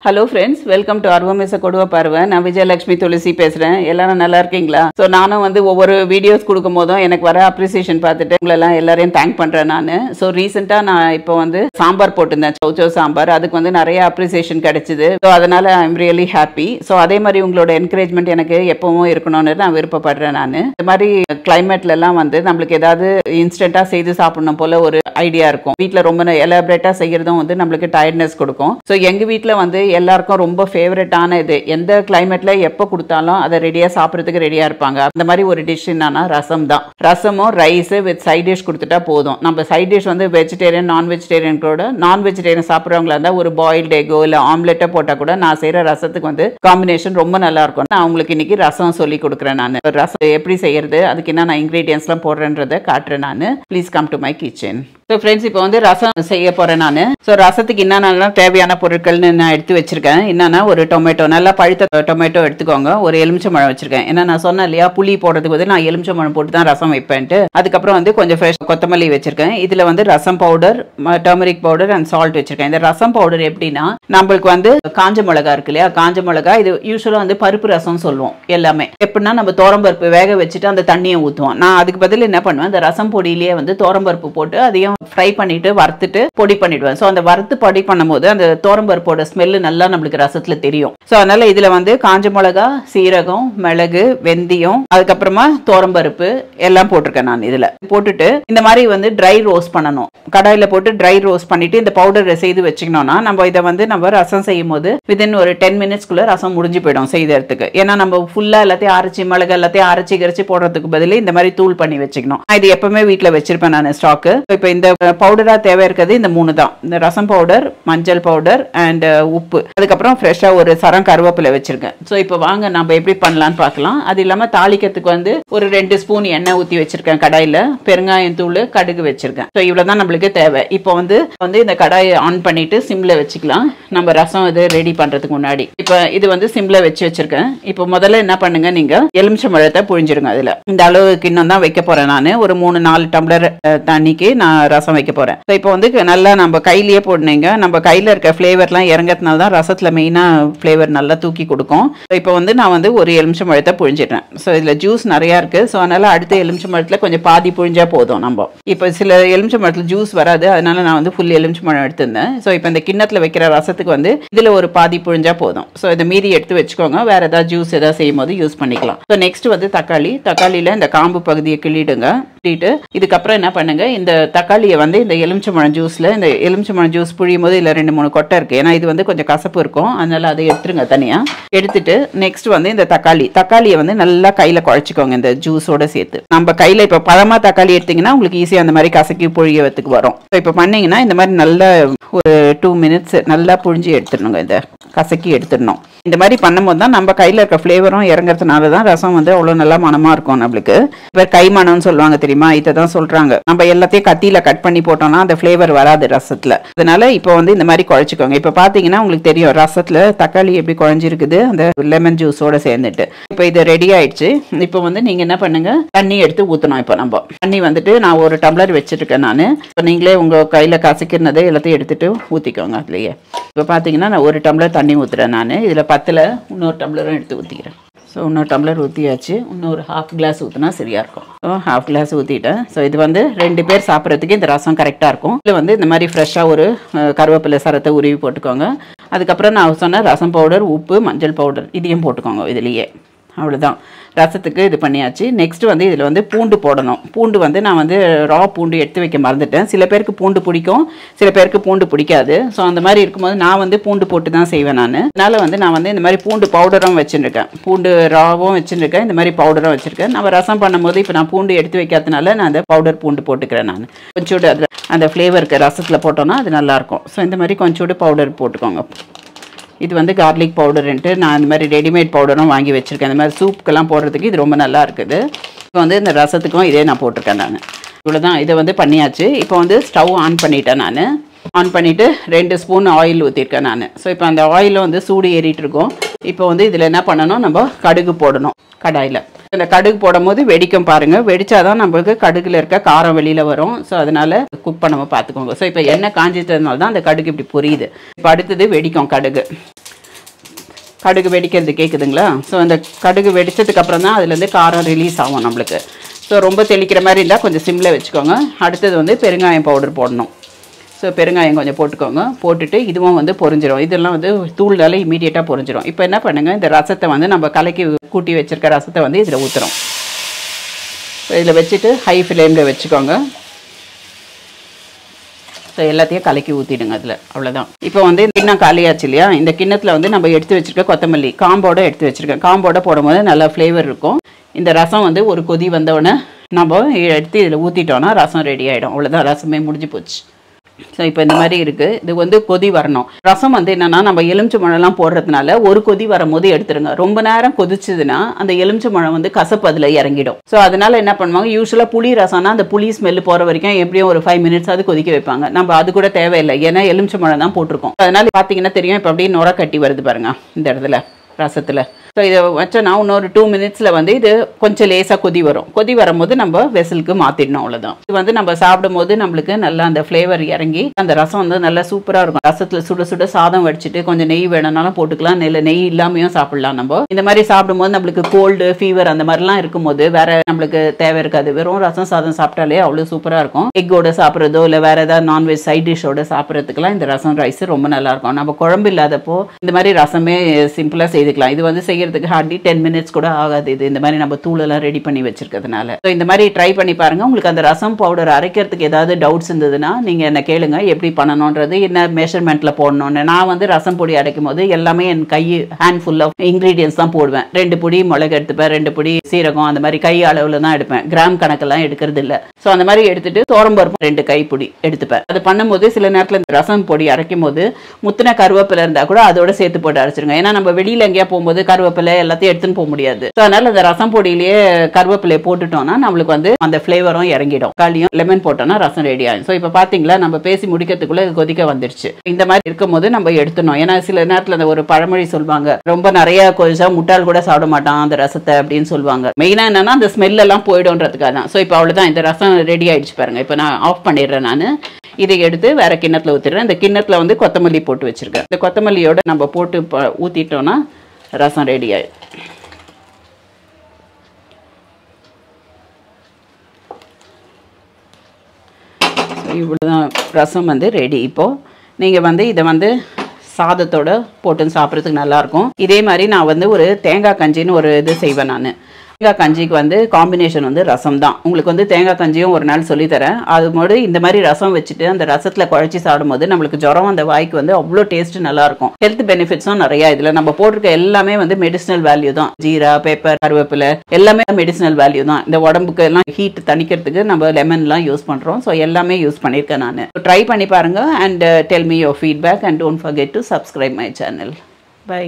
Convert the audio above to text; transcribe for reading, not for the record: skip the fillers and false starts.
Hello friends, welcome to Arvamesa Kodva Parva. நான் விஜயலட்சுமி துளசி பேசுறேன். எல்லாரும் நல்லா இருக்கீங்களா? சோ நானும் வந்து ஒவ்வொரு வீடியோஸ் கொடுக்கும்போதும் எனக்கு வர அப்ரிசியேஷன் பார்த்துட்டு உங்களெல்லாம் எல்லாரையும் தேங்க் பண்றேன் நான். சோ ரீசெண்டா நான் இப்போ வந்து சாம்பார் போட்டுருந்தேன், சௌச்சௌ சாம்பார். அதுக்கு வந்து நிறைய அப்ரிசியேஷன் கிடைச்சது. சோ அதனால ஐ அம் ரியலி ஹாப்பி. சோ அதே மாதிரி உங்களோட என்கரேஜ்மெண்ட் எனக்கு எப்பவும் இருக்கணும்னு நான் விருப்பப்படுறேன் நான். இந்த மாதிரி கிளைமேட்ல எல்லாம் வந்து நம்மளுக்கு ஏதாவது இன்ஸ்டன்ட்டா செய்து சாப்பிடணும் போல ஒரு ஐடியா இருக்கும். வீட்டில் ரொம்ப எலாபரேட்டா செய்யறதும் வந்து நம்மளுக்கு டயர்ட்னஸ் கொடுக்கும். ஸோ எங்க வீட்டில் வந்து எல்லாருக்கும் ரொம்ப ஃபேவரட்டான இது, எந்த கிளைமேட்ல எப்போ கொடுத்தாலும் அதை ரெடியா சாப்பிட்றதுக்கு ரெடியா இருப்பாங்க. அந்த மாதிரி ஒரு டிஷ் என்னன்னா ரசம் தான். ரசமும் ரைஸ் வித் சைட் டிஷ் கொடுத்துட்டா போதும். நம்ம சைட் டிஷ் வந்து வெஜிடேரியன் நான் வெஜிடேரியன் நான் வெஜிடேரியன் சாப்பிட்றவங்களா இருந்தால் ஒரு பாயில்டு எக்கோ இல்லை ஆம்லெட்டோ போட்டால் கூட நான் செய்கிற ரசத்துக்கு வந்து காம்பினேஷன் ரொம்ப நல்லா இருக்கும். நான் உங்களுக்கு இன்னைக்கு ரசம் சொல்லி கொடுக்குறேன். நான் ரசம் எப்படி செய்யறது, அதுக்கு என்ன நான் இன்கிரீடியன்ஸ்லாம் போடுறேன்றதை காட்டுறேன் நான். Please come to my kitchen. So friends, இப்போ வந்து ரசம் செய்ய போகிறேன் நான். ஸோ ரசத்துக்கு என்னென்னலாம் தேவையான பொருட்கள்னு நான் எடுத்து வச்சிருக்கேன். என்னன்னா ஒரு டொமேட்டோ, நல்லா பழுத்த டொமேட்டோ எடுத்துக்கோங்க. ஒரு எலுமிச்சம்பழம் வச்சிருக்கேன். ஏன்னா நான் சொன்னேன் இல்லையா, புளி போடுறதுக்கு வந்து நான் எலுமிச்சம்பழம் போட்டு தான் ரசம் வைப்பேன்ட்டு. அதுக்கப்புறம் வந்து கொஞ்சம் ஃப்ரெஷ் கொத்தமல்லி வச்சிருக்கேன். இதில் வந்து ரசம் powder, turmeric powder and salt வச்சிருக்கேன். இந்த ரசம் பவுடர் எப்படின்னா, நம்மளுக்கு வந்து காஞ்ச மிளகா இருக்கு இல்லையா, காஞ்ச மிளகா இது யூஸ்வலாக வந்து பருப்பு ரசம் சொல்லுவோம். எல்லாமே எப்படின்னா நம்ம தோரம்பருப்பு வேக வச்சுட்டு அந்த தண்ணியை ஊற்றுவோம். நான் அதுக்கு பதில் என்ன பண்ணுவேன், இந்த ரசம் பொடியிலேயே வந்து தோரம்பருப்பு போட்டு அதையும் ஃப்ரை பண்ணிட்டு வறுத்துட்டு பொடி பண்ணிடுவேன். ஸோ அந்த வறுத்து பொடி பண்ணும்போது அந்த தோரம்பருப்போட ஸ்மெல்லு நல்லா நம்மளுக்கு ரசத்துல தெரியும். ஸோ அதனால இதுல வந்து காஞ்ச மிளகா, சீரகம், மிளகு, வெந்தயம், அதுக்கப்புறமா தோரம்பருப்பு எல்லாம் போட்டிருக்கேன் நான். இதுல போட்டுட்டு இந்த மாதிரி வந்து ட்ரை ரோஸ்ட் பண்ணணும். கடாயில போட்டு ட்ரை ரோஸ்ட் பண்ணிட்டு இந்த பவுடர் செய்து வச்சுக்கணும்னா நம்ம இதை வந்து நம்ம ரசம் செய்யும் போது வித்தின் ஒரு 10 மினிட்ஸ்க்குள்ள ரசம் முடிஞ்சு போயிடும் செய்யறதுக்கு. ஏன்னா நம்ம ஃபுல்லா எல்லாத்தையும் அரைச்சி மிளகு எல்லாத்தையும் அரைச்சி கரைச்சி போடுறதுக்கு பதில் இந்த மாதிரி தூள் பண்ணி வச்சுக்கணும். இது எப்பவுமே வீட்டில் வச்சிருப்பேன் நான் ஸ்டாக்கு. இப்போ இந்த பவுடரா தேவை இருக்கிறது இந்த 3 தான். இந்த ரசம் பவுடர், மஞ்சள் பவுடர் அண்ட் உப்பு, அதுக்கப்புறம் ஃப்ரெஷ்ஷா ஒரு சரம் கருவேப்பிலை வச்சிருக்கேன். ஸோ இப்போ வாங்க நம்ம எப்படி பண்ணலான்னு பார்க்கலாம். அது இல்லாமல் தாளிக்கிறதுக்கு வந்து ஒரு 2 ஸ்பூன் எண்ணெய் ஊற்றி வச்சிருக்கேன் கடாயில். பெருங்காயம் தூள், கடுகு வச்சிருக்கேன். ஸோ இவ்வளோதான் நம்மளுக்கு தேவை. இப்போ வந்து இந்த கடாயை ஆன் பண்ணிட்டு சிம்ல வச்சுக்கலாம். நம்ம ரசம் இது ரெடி பண்றதுக்கு முன்னாடி இப்போ இது வந்து சிம்ல வச்சிருக்கேன். இப்போ முதல்ல என்ன பண்ணுங்க, நீங்க எலுமிச்சம்பழத்தை புழிஞ்சிருங்க. அதுல இந்த அளவுக்கு இன்னும் தான் வைக்க போறேன் நான். ஒரு 3-4 டம்ளர் தண்ணிக்கு நான் ரசம் வைக்க போறேன். இப்போ வந்து நல்லா நம்ம கையிலேயே போடுனீங்க, நம்ம கையில இருக்க ஃபிளேவர்லாம் இறங்கிறதுனால தான் ரசத்துல மெயினா ஃபிளேவர் நல்லா தூக்கி கொடுக்கும். இப்போ வந்து நான் வந்து ஒரு எலுமிச்சம்பழத்தை புழிஞ்சிடுறேன். ஸோ இதுல ஜூஸ் நிறைய இருக்கு. ஸோ அதனால அடுத்த எலுமிச்சம்பழத்துல கொஞ்சம் பாதி புழிஞ்சா போதும். நம்ம இப்போ சில எலுமிச்சம்பழத்துல ஜூஸ் வராது, அதனால நான் வந்து ஃபுல் எலுமிச்சம்பழம் எடுத்திருந்தேன். ஸோ இப்போ இந்த கிண்ணத்துல வைக்கிற ரசத்துக்கு வந்து இதுல ஒரு பாதி புழிஞ்சா போதும். ஸோ இதை மீறி எடுத்து வச்சுக்கோங்க. வேற ஏதாவது ஜூஸ் ஏதாவது செய்யும் போது யூஸ் பண்ணிக்கலாம். ஸோ நெக்ஸ்ட் வந்து தக்காளியில இந்த காம்பு பகுதியை கிள்ளிடுங்க. இதுக்கப்புறம் என்ன பண்ணுங்க, இந்த தக்காளியை வந்து இந்த எலுமிச்சம்பழம் ஜூஸ்ல, இந்த எலுமிச்சம்பழம் ஜூஸ் புழியும் போது இதுல 2-3 கொட்டை இருக்கு. ஏன்னா இது வந்து கொஞ்சம் கசப்பு இருக்கும், அதனால அதை எடுத்துருங்க தனியா. எடுத்துட்டு நெக்ஸ்ட் வந்து இந்த தக்காளியை வந்து நல்லா கையில குழைச்சிக்கோங்க இந்த ஜூஸோட சேர்த்து. நம்ம கையில இப்ப பழமா தக்காளி எடுத்தீங்கன்னா உங்களுக்கு ஈஸியா அந்த மாதிரி கசக்கி புழியறதுக்கு வரும். இப்ப பண்ணீங்கன்னா இந்த மாதிரி நல்ல ஒரு 2 மினிட்ஸ் நல்லா புழிஞ்சு எடுத்துடணுங்க. இதை கசக்கி எடுத்துடணும். இந்த மாதிரி பண்ணும்போது தான் நம்ம கையில இருக்க ஃபிளேவரும் இறங்குறதுனால தான் ரசம் வந்து அவ்வளவு நல்லா மனமா இருக்கும் நம்மளுக்கு. இப்ப கைமணம்னு சொல்லுவாங்க தெரியுமா, இதான் சொல்றாங்க. நம்ம எல்லாத்தையும் கத்தியில கட் பண்ணி போட்டோம்னா அந்த ஃபிளேவர் வராது ரசத்துல. அதனால இப்போ வந்து இந்த மாதிரி குழைச்சிக்கோங்க. இப்ப பாத்தீங்கன்னா உங்களுக்கு தெரியும் ரசத்துல தக்காளி எப்படி குழஞ்சிருக்குது அந்த லெமன் ஜூஸோட சேர்ந்துட்டு. இப்போ இது ரெடி ஆயிடுச்சு. இப்போ வந்து நீங்க என்ன பண்ணுங்க, தண்ணி எடுத்து ஊத்தணும். இப்போ நம்ம தண்ணி வந்துட்டு நான் ஒரு டம்ளர் வச்சிருக்கேன் நான். நீங்களே உங்க கையில கசக்கிறதை எல்லாத்தையும் எடுத்துட்டு ஊத்திக்கோங்க அதுலயே. இப்போ பாத்தீங்கன்னா நான் ஒரு டம்ளர் தண்ணி ஊத்துறேன் நான். இதுல 10ல் இன்னொரு டம்ளரும் எடுத்து ஊத்திக்கிறேன். ஸோ இன்னொரு டம்ளர் ஊற்றியாச்சு. இன்னொரு ½ கிளாஸ் ஊற்றினா சரியா இருக்கும். ஸோ ½ கிளாஸ் ஊற்றிட்டேன். ஸோ இது வந்து 2 பேர் சாப்பிட்றதுக்கு இந்த ரசம் கரெக்டாக இருக்கும். இதில் வந்து இந்த மாதிரி ஃப்ரெஷ்ஷாக ஒரு கருவேப்பிலை சரத்தை உருவி போட்டுக்கோங்க. அதுக்கப்புறம் நான் சொன்ன ரசம் பவுடர், உப்பு, மஞ்சள் பவுடர் இதையும் போட்டுக்கோங்க இதுலேயே. அவ்வளோதான், ரசத்துக்கு இது பண்ணியாச்சு. நெக்ஸ்ட் வந்து இதில் வந்து பூண்டு போடணும். பூண்டு வந்து நான் வந்து ரா பூண்டு எடுத்து வைக்க மறந்துட்டேன். சில பேருக்கு பூண்டு பிடிக்கும், சில பேருக்கு பூண்டு பிடிக்காது. ஸோ அந்த மாதிரி இருக்கும்போது நான் வந்து பூண்டு போட்டு தான் செய்வேன் நான். அதனால வந்து நான் வந்து இந்த மாதிரி பூண்டு பவுடரும் வச்சுருக்கேன், பூண்டு ராவும் வச்சுருக்கேன், இந்த மாதிரி பவுடரும் வச்சுருக்கேன். நம்ம ரசம் பண்ணும்போது இப்போ நான் பூண்டு எடுத்து வைக்காதனால நான் அந்த பவுடர் பூண்டு போட்டுக்கிறேன் நான். கொஞ்சோடு அதில் அந்த ஃப்ளேவருக்கு ரசத்தில் போட்டோன்னா அது நல்லாயிருக்கும். ஸோ இந்த மாதிரி கொஞ்சோடு பவுடர் போட்டுக்கோங்க. இது வந்து கார்லிக் பவுடர்ன்ட்டு நான் இந்த மாதிரி ரெடிமேட் பவுடரும் வாங்கி வச்சுருக்கேன். இந்த மாதிரி சூப்புக்கெல்லாம் போடுறதுக்கு இது ரொம்ப நல்லா இருக்குது. இப்போ வந்து இந்த ரசத்துக்கும் இதே நான் போட்டிருக்கேன் நான். இவ்வளோதான், இதை வந்து பண்ணியாச்சு. இப்போ வந்து ஸ்டவ் ஆன் பண்ணிட்டேன் நான். ஆன் பண்ணிவிட்டு 2 ஸ்பூன் ஆயில் ஊற்றிருக்கேன் நான். ஸோ இப்போ அந்த ஆயிலும் வந்து சூடு ஏறிட்டு இருக்கோம். இப்போ வந்து இதில் என்ன பண்ணணும், நம்ம கடுகு போடணும் கடாயில். இந்த கடுகு போடும்போது வெடிக்கும் பாருங்க, வெடிச்சாதான் நம்மளுக்கு கடுகுல இருக்க காரம் வெளியில வரும். ஸோ அதனால குக் பண்ணாம பார்த்துக்கோங்க. ஸோ இப்போ எண்ணெய் காஞ்சிட்டதுனால தான் அந்த கடுகு இப்படி பொரியுது. இப்போ அடுத்தது வெடிக்கும் கடுகு. கடுகு வெடிக்கிறது கேட்குதுங்களா? ஸோ அந்த கடுகு வெடித்ததுக்கப்புறம் தான் அதுலேருந்து காரம் ரிலீஸ் ஆகும் நம்மளுக்கு. ஸோ ரொம்ப தெளிக்கிற மாதிரி இருந்தால் கொஞ்சம் சிம்மில் வச்சுக்கோங்க. அடுத்தது வந்து பெருங்காயம் பவுடர் போடணும். ஸோ பெருங்காயம் கொஞ்சம் போட்டுக்கோங்க. போட்டுட்டு இதுவும் வந்து பொரிஞ்சிடும். இதெல்லாம் வந்து தூள்னால இமீடியட்டாக பொரிஞ்சிடும். இப்போ என்ன பண்ணுங்கள், இந்த ரசத்தை வந்து நம்ம கலக்கி கூட்டி வச்சுருக்க ரசத்தை வந்து இதில் ஊற்றுறோம். இதில் வச்சுட்டு ஹை ஃப்ளேமில் வச்சுக்கோங்க. ஸோ எல்லாத்தையும் கலக்கி ஊற்றிடுங்க அதில். அவ்வளோதான். இப்போ வந்து கிண்ணம் காலியாச்சு இல்லையா? இந்த கிண்ணத்தில் வந்து நம்ம எடுத்து வச்சுருக்க கொத்தமல்லி காம்போட எடுத்து வச்சுருக்கேன். காம்போட போடும்போது நல்லா ஃப்ளேவர் இருக்கும். இந்த ரசம் வந்து ஒரு கொதி வந்தவுடனே நம்ம எடுத்து இதில் ஊற்றிட்டோன்னா ரசம் ரெடி ஆகிடும். அவ்வளோதான், ரசமே முடிஞ்சு போச்சு. ஸோ இப்போ இந்த மாதிரி இருக்குது. இது வந்து கொதி வரணும். ரசம் வந்து என்னென்னா நம்ம எலுமிச்சை பழம்லாம் போடுறதுனால ஒரு கொதி வரும்போது எடுத்துருங்க. ரொம்ப நேரம் கொதிச்சுதுன்னா அந்த எலுமிச்சை பழம் வந்து கசப்பு அதில் இறங்கிடும். ஸோ அதனால என்ன பண்ணுவாங்க, யூஸ்வலாக புளி ரசம்னா அந்த புளி ஸ்மெல் போகிற வரைக்கும் எப்படியும் ஒரு 5 minutes அது கொதிக்க வைப்பாங்க. நம்ம அது கூட தேவையில்லை, ஏன்னா எலுமிச்சை பழம் தான் போட்டிருக்கோம். அதனால பார்த்தீங்கன்னா தெரியும், இப்போ அப்படியே நுர கட்டி வருது பாருங்க இந்த இடத்துல ரசத்தில். ஸோ இதை வச்சோன்னா இன்னொரு 2 minutesல வந்து இது கொஞ்சம் லேசாக கொதி வரும். கொதி வரும்போது நம்ம வெசலுக்கு மாற்றிடணும். அவ்வளோதான். இது வந்து நம்ம சாப்பிடும் போது நம்மளுக்கு நல்லா அந்த ஃப்ளேவர் இறங்கி அந்த ரசம் வந்து நல்லா சூப்பராக இருக்கும். ரசத்தில் சுட சுட சாதம் வடிச்சிட்டு கொஞ்சம் நெய் வேணும்னாலும் போட்டுக்கலாம், நெய் இல்லாமையும் சாப்பிடலாம். நம்ம இந்த மாதிரி சாப்பிடும்போது நம்மளுக்கு கோல்டு ஃபீவர் அந்த மாதிரிலாம் இருக்கும்போது வேற நம்மளுக்கு தேவை இருக்காது. வெறும் ரசம் சாதம் சாப்பிட்டாலே அவ்வளோ சூப்பராக இருக்கும். எக்கோட சாப்பிட்றதோ இல்லை வேற ஏதாவது நான்வெஜ் சைட் டிஷ்ஷோட சாப்பிட்றதுக்குலாம் இந்த ரசம் ரைஸ் ரொம்ப நல்லா இருக்கும். நம்ம குழம்பு இல்லாதப்போ இந்த மாதிரி ரசமே சிம்பிளாக செய்துக்கலாம். இது வந்து செய்யறதுக்கு ஹார்ட்லி 10 minutes கூட ஆகாது. இது இந்த மாதிரி நம்ம தூளெல்லாம் ரெடி பண்ணி வச்சிருக்கிறதுனால. ஸோ இந்த மாதிரி ட்ரை பண்ணி பாருங்க. உங்களுக்கு அந்த ரசம் பவுடர் அரைக்கிறதுக்கு ஏதாவது டவுட்ஸ் இருந்ததுன்னா நீங்க என்ன கேளுங்க, எப்படி பண்ணணுன்றது, என்ன மெஷர்மெண்ட்ல போடணும்னு. நான் வந்து ரசம் பொடி அரைக்கும் போது எல்லாமே என் கை ஹேண்ட் ஃபுல் ஆஃப் இன்கிரீடியன்ஸ் தான் போடுவேன். 2 பொடி மிளகு எடுத்துப்பேன், 2 பொடி சீரகம், அந்த மாதிரி கை அளவுல தான் எடுப்பேன். கிராம் கணக்கெல்லாம் எடுக்கிறது இல்லை. ஸோ அந்த மாதிரி எடுத்துட்டு தோரம்பருப்பு 2 கைப்பிடி எடுத்துப்பேன். அது பண்ணும்போது சில நேரத்தில் இந்த ரசம் பொடி அரைக்கும் போது முத்தின கருவேப்பிலை இருந்தா கூட அதோட சேர்த்து போட்டு அரைச்சிருங்க. ஏன்னா நம்ம வெளியில எங்கேயா போகும்போது கருவேப்பிலை எல்லாத்தையும் எடுத்துன்னு போக முடியாது. ஸோ அதனால அந்த ரசம் பொடியிலேயே கருவேப்பிலையை போட்டுட்டோம்னா நம்மளுக்கு வந்து அந்த ஃப்ளேவரும் இறங்கிடும். காலியும் லெமன் போட்டோம்னா ரசம் ரெடி ஆகும். ஸோ இப்போ பார்த்தீங்களா, நம்ம பேசி முடிக்கிறதுக்குள்ள கொதிக்க வந்துடுச்சு. இந்த மாதிரி இருக்கும்போது நம்ம எடுத்துனோம். ஏன்னா சில நேரத்தில் அந்த ஒரு பழமொழி சொல்லுவாங்க, ரொம்ப நிறைய கொதிச்சா முட்டாள் கூட சாப்பிட மாட்டான் அந்த ரசத்தை அப்படின்னு சொல்லுவாங்க. மெயினாக என்னன்னா அந்த ஸ்மெல் எல்லாம் போயிடும்ன்றதுக்காக தான். ஸோ இப்போ அவ்வளோதான், இந்த ரசம் ரெடி ஆயிடுச்சு பாருங்க. இப்போ நான் ஆஃப் பண்ணிடுறேன். நான் இதை எடுத்து வேற கிண்ணத்தில் ஊற்றிடுறேன். இந்த கிண்ணத்தில் வந்து கொத்தமல்லி போட்டு வச்சிருக்கேன். இந்த கொத்தமல்லியோட நம்ம போட்டு ஊற்றிட்டோம்னா ரசம் ரெடி ஆயிடும். இவ்வளோதான், ரசம் வந்து ரெடி. இப்போது நீங்கள் வந்து இதை வந்து சாதத்தோட போட்டு சாப்பிட்றதுக்கு நல்லாயிருக்கும். இதே மாதிரி நான் வந்து ஒரு தேங்காய் கஞ்சின்னு ஒரு இது செய்வேன். நான் தேங்காய் கஞ்சிக்கு வந்து காம்பினேஷன் வந்து ரசம் தான். உங்களுக்கு வந்து தேங்காய் கஞ்சியும் ஒரு நாள் சொல்லித்தரேன். அதுபோது இந்த மாதிரி ரசம் வச்சுட்டு அந்த ரசத்தில் குழச்சி சாப்பிடும்போது நம்மளுக்கு ஜுரம் அந்த வாய்க்கு வந்து அவ்வளோ டேஸ்ட் நல்லாயிருக்கும். ஹெல்த் பெனிஃபிட்ஸும் நிறையா. இதில் நம்ம போட்டிருக்க எல்லாமே வந்து மெடிசினல் வேல்யூ தான். ஜீரா, பெப்பர், கருவேப்பிலை எல்லாமே மெடிசினல் வேல்யூ தான். இந்த உடம்புக்கு எல்லாம் ஹீட் தணிக்கிறதுக்கு நம்ம லெமன்லாம் யூஸ் பண்ணுறோம். ஸோ எல்லாமே யூஸ் பண்ணியிருக்கேன் நான். ட்ரை பண்ணி பாருங்கள் and tell me your feedback and don't forget to subscribe my channel. By.